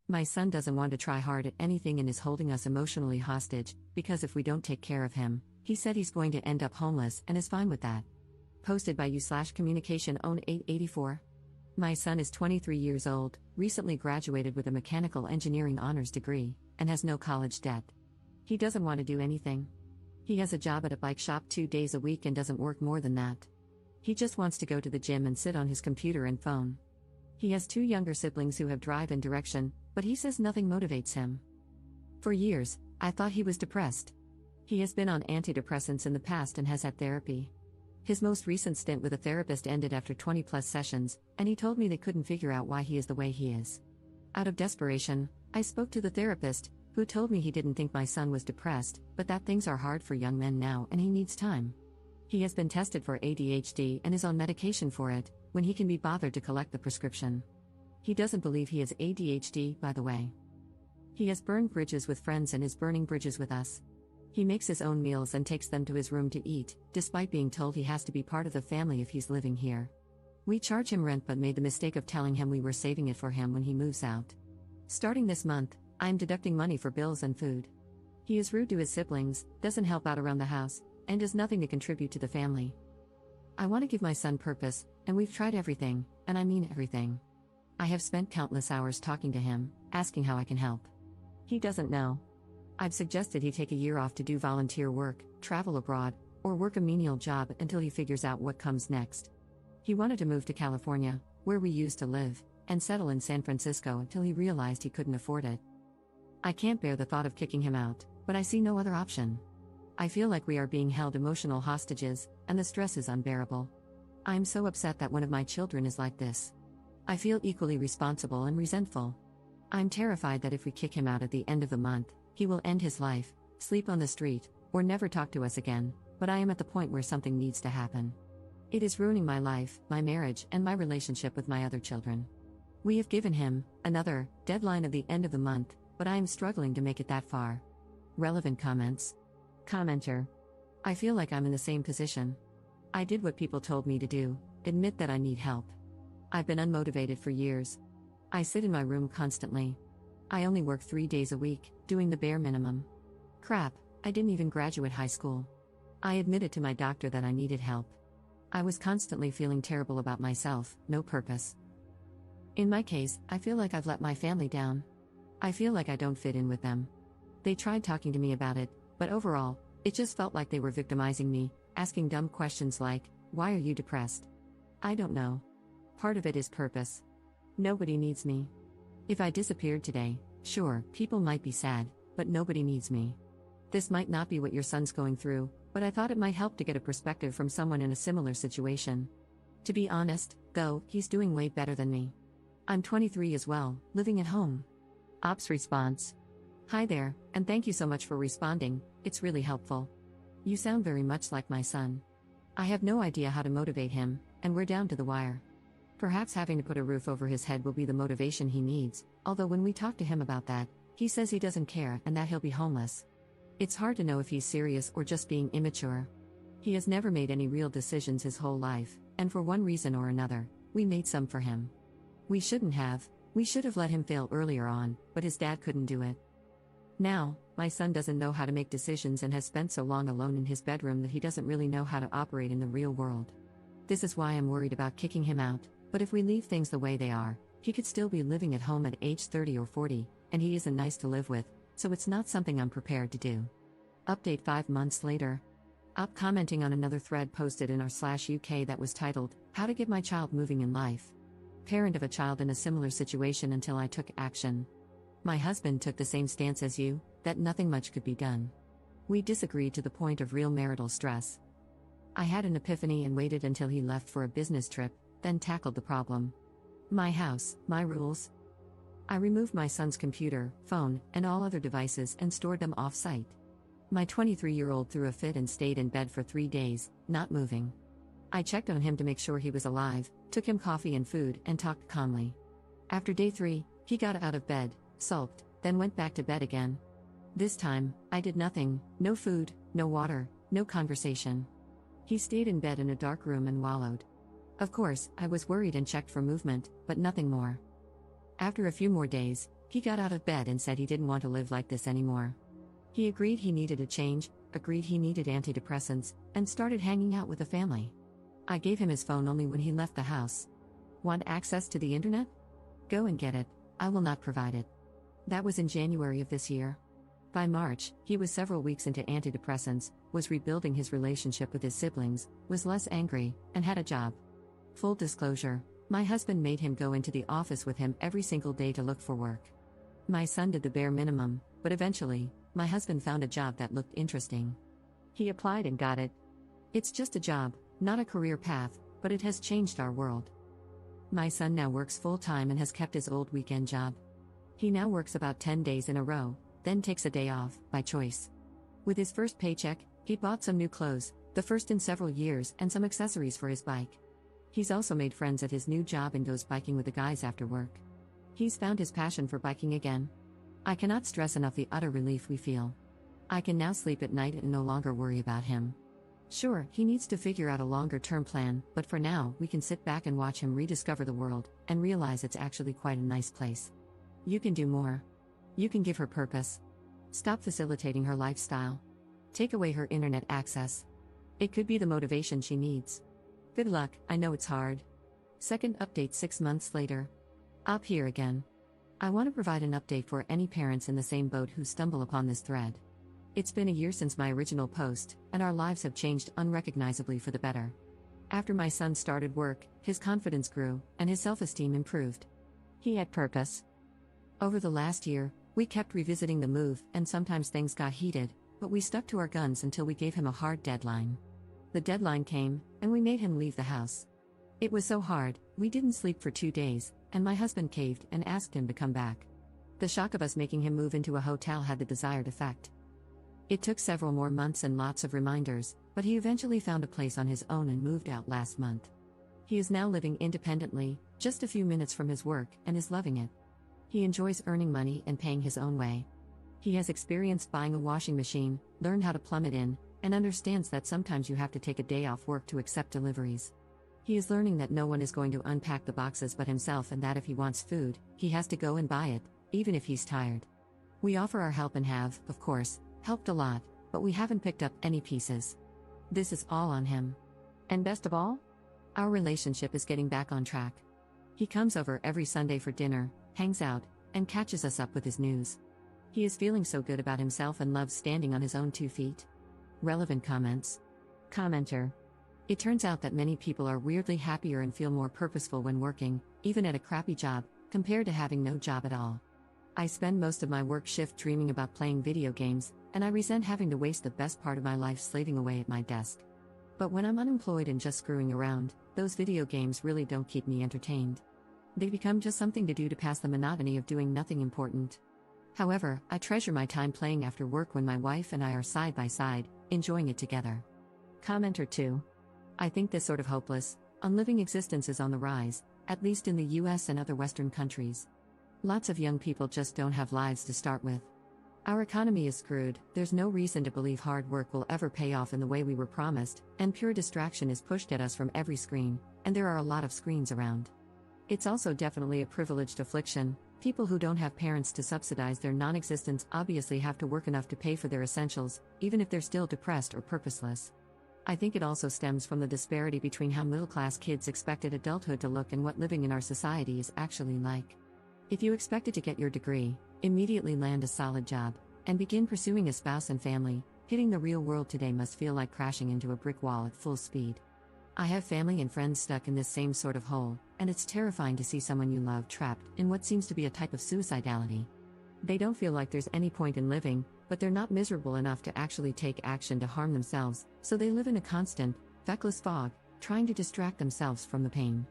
My son doesn't want to try hard at anything and is holding us emotionally hostage, because if we don't take care of him, he said he's going to end up homeless and is fine with that. Posted by you/communication own 884. My son is 23 years old, recently graduated with a mechanical engineering honors degree, and has no college debt. He doesn't want to do anything. He has a job at a bike shop 2 days a week and doesn't work more than that. He just wants to go to the gym and sit on his computer and phone. He has 2 younger siblings who have drive and direction, but he says nothing motivates him. For years, I thought he was depressed. He has been on antidepressants in the past and has had therapy. His most recent stint with a therapist ended after 20+ sessions, and he told me they couldn't figure out why he is the way he is. Out of desperation, I spoke to the therapist, who told me he didn't think my son was depressed, but that things are hard for young men now and he needs time. He has been tested for ADHD and is on medication for it, when he can be bothered to collect the prescription. He doesn't believe he has ADHD, by the way. He has burned bridges with friends and is burning bridges with us. He makes his own meals and takes them to his room to eat, despite being told he has to be part of the family if he's living here. We charge him rent but made the mistake of telling him we were saving it for him when he moves out. Starting this month, I'm deducting money for bills and food. He is rude to his siblings, doesn't help out around the house, and does nothing to contribute to the family. I want to give my son purpose, and we've tried everything, and I mean everything. I have spent countless hours talking to him, asking how I can help. He doesn't know. I've suggested he take a year off to do volunteer work, travel abroad, or work a menial job until he figures out what comes next. He wanted to move to California, where we used to live, and settle in San Francisco until he realized he couldn't afford it. I can't bear the thought of kicking him out, but I see no other option. I feel like we are being held emotional hostages, and the stress is unbearable. I am so upset that one of my children is like this. I feel equally responsible and resentful. I'm terrified that if we kick him out at the end of the month, he will end his life, sleep on the street, or never talk to us again, but I am at the point where something needs to happen. It is ruining my life, my marriage, and my relationship with my other children. We have given him another deadline of the end of the month, but I am struggling to make it that far. Relevant comments. Commenter. I feel like I'm in the same position. I did what people told me to do, admit that I need help. I've been unmotivated for years. I sit in my room constantly. I only work 3 days a week, doing the bare minimum. Crap, I didn't even graduate high school. I admitted to my doctor that I needed help. I was constantly feeling terrible about myself, no purpose. In my case, I feel like I've let my family down. I feel like I don't fit in with them. They tried talking to me about it, but overall, it just felt like they were victimizing me, asking dumb questions like, "Why are you depressed?" I don't know. Part of it is purpose. Nobody needs me. If I disappeared today, sure, people might be sad, but nobody needs me. This might not be what your son's going through, but I thought it might help to get a perspective from someone in a similar situation. To be honest, though, he's doing way better than me. I'm 23 as well, living at home. Ops response. Hi there, and thank you so much for responding, it's really helpful. You sound very much like my son. I have no idea how to motivate him, and we're down to the wire. Perhaps having to put a roof over his head will be the motivation he needs, although when we talk to him about that, he says he doesn't care and that he'll be homeless. It's hard to know if he's serious or just being immature. He has never made any real decisions his whole life, and for one reason or another, we made some for him. We shouldn't have, we should have let him fail earlier on, but his dad couldn't do it. Now, my son doesn't know how to make decisions and has spent so long alone in his bedroom that he doesn't really know how to operate in the real world. This is why I'm worried about kicking him out, but if we leave things the way they are, he could still be living at home at age 30 or 40, and he isn't nice to live with, so it's not something I'm prepared to do. Update 5 months later. Op commenting on another thread posted in r/UK that was titled, How to Get My Child Moving in Life. Parent of a child in a similar situation until I took action. My husband took the same stance as you, that nothing much could be done. We disagreed to the point of real marital stress. I had an epiphany and waited until he left for a business trip, then tackled the problem. My house, my rules. I removed my son's computer, phone, and all other devices and stored them off-site. My 23-year-old threw a fit and stayed in bed for 3 days, not moving. I checked on him to make sure he was alive, took him coffee and food, and talked calmly. After day 3, he got out of bed, sulked, then went back to bed again. This time, I did nothing, no food, no water, no conversation. He stayed in bed in a dark room and wallowed. Of course, I was worried and checked for movement, but nothing more. After a few more days, He got out of bed and said he didn't want to live like this anymore. He agreed he needed a change, agreed he needed antidepressants, and started hanging out with the family. I gave him his phone only when he left the house. Want access to the internet? Go and get it, I will not provide it. That was in January of this year. By March, he was several weeks into antidepressants, was rebuilding his relationship with his siblings, was less angry, and had a job. Full disclosure, my husband made him go into the office with him every single day to look for work. My son did the bare minimum, but eventually, my husband found a job that looked interesting. He applied and got it. It's just a job, not a career path, but it has changed our world. My son now works full-time and has kept his old weekend job. He now works about 10 days in a row, then takes a day off, by choice. With his first paycheck, he bought some new clothes, the first in several years, and some accessories for his bike. He's also made friends at his new job and goes biking with the guys after work. He's found his passion for biking again. I cannot stress enough the utter relief we feel. I can now sleep at night and no longer worry about him. Sure, he needs to figure out a longer-term plan, but for now, we can sit back and watch him rediscover the world, and realize it's actually quite a nice place. You can do more. You can give her purpose. Stop facilitating her lifestyle. Take away her internet access. It could be the motivation she needs. Good luck, I know it's hard. Second update 6 months later. Up here again. I want to provide an update for any parents in the same boat who stumble upon this thread. It's been a year since my original post, and our lives have changed unrecognizably for the better. After my son started work, his confidence grew, and his self-esteem improved. He had purpose. Over the last year, we kept revisiting the move, and sometimes things got heated, but we stuck to our guns until we gave him a hard deadline. The deadline came, and we made him leave the house. It was so hard, we didn't sleep for 2 days, and my husband caved and asked him to come back. The shock of us making him move into a hotel had the desired effect. It took several more months and lots of reminders, but he eventually found a place on his own and moved out last month. He is now living independently, just a few minutes from his work, and is loving it. He enjoys earning money and paying his own way. He has experience buying a washing machine, learned how to plumb it in, and understands that sometimes you have to take a day off work to accept deliveries. He is learning that no one is going to unpack the boxes but himself, and that if he wants food, he has to go and buy it, even if he's tired. We offer our help and have, of course, helped a lot, but we haven't picked up any pieces. This is all on him. And best of all, our relationship is getting back on track. He comes over every Sunday for dinner, hangs out, and catches us up with his news. He is feeling so good about himself and loves standing on his own 2 feet. Relevant comments. Commenter. It turns out that many people are weirdly happier and feel more purposeful when working, even at a crappy job, compared to having no job at all. I spend most of my work shift dreaming about playing video games, and I resent having to waste the best part of my life slaving away at my desk. But when I'm unemployed and just screwing around, those video games really don't keep me entertained. They become just something to do to pass the monotony of doing nothing important. However, I treasure my time playing after work when my wife and I are side by side, enjoying it together. Commenter 2. I think this sort of hopeless, unliving existence is on the rise, at least in the US and other Western countries. Lots of young people just don't have lives to start with. Our economy is screwed, there's no reason to believe hard work will ever pay off in the way we were promised, and pure distraction is pushed at us from every screen, and there are a lot of screens around. It's also definitely a privileged affliction. People who don't have parents to subsidize their non-existence obviously have to work enough to pay for their essentials, even if they're still depressed or purposeless. I think it also stems from the disparity between how middle-class kids expected adulthood to look and what living in our society is actually like. If you expected to get your degree, immediately land a solid job, and begin pursuing a spouse and family, hitting the real world today must feel like crashing into a brick wall at full speed. I have family and friends stuck in this same sort of hole, and it's terrifying to see someone you love trapped in what seems to be a type of suicidality. They don't feel like there's any point in living, but they're not miserable enough to actually take action to harm themselves, so they live in a constant, feckless fog, trying to distract themselves from the pain.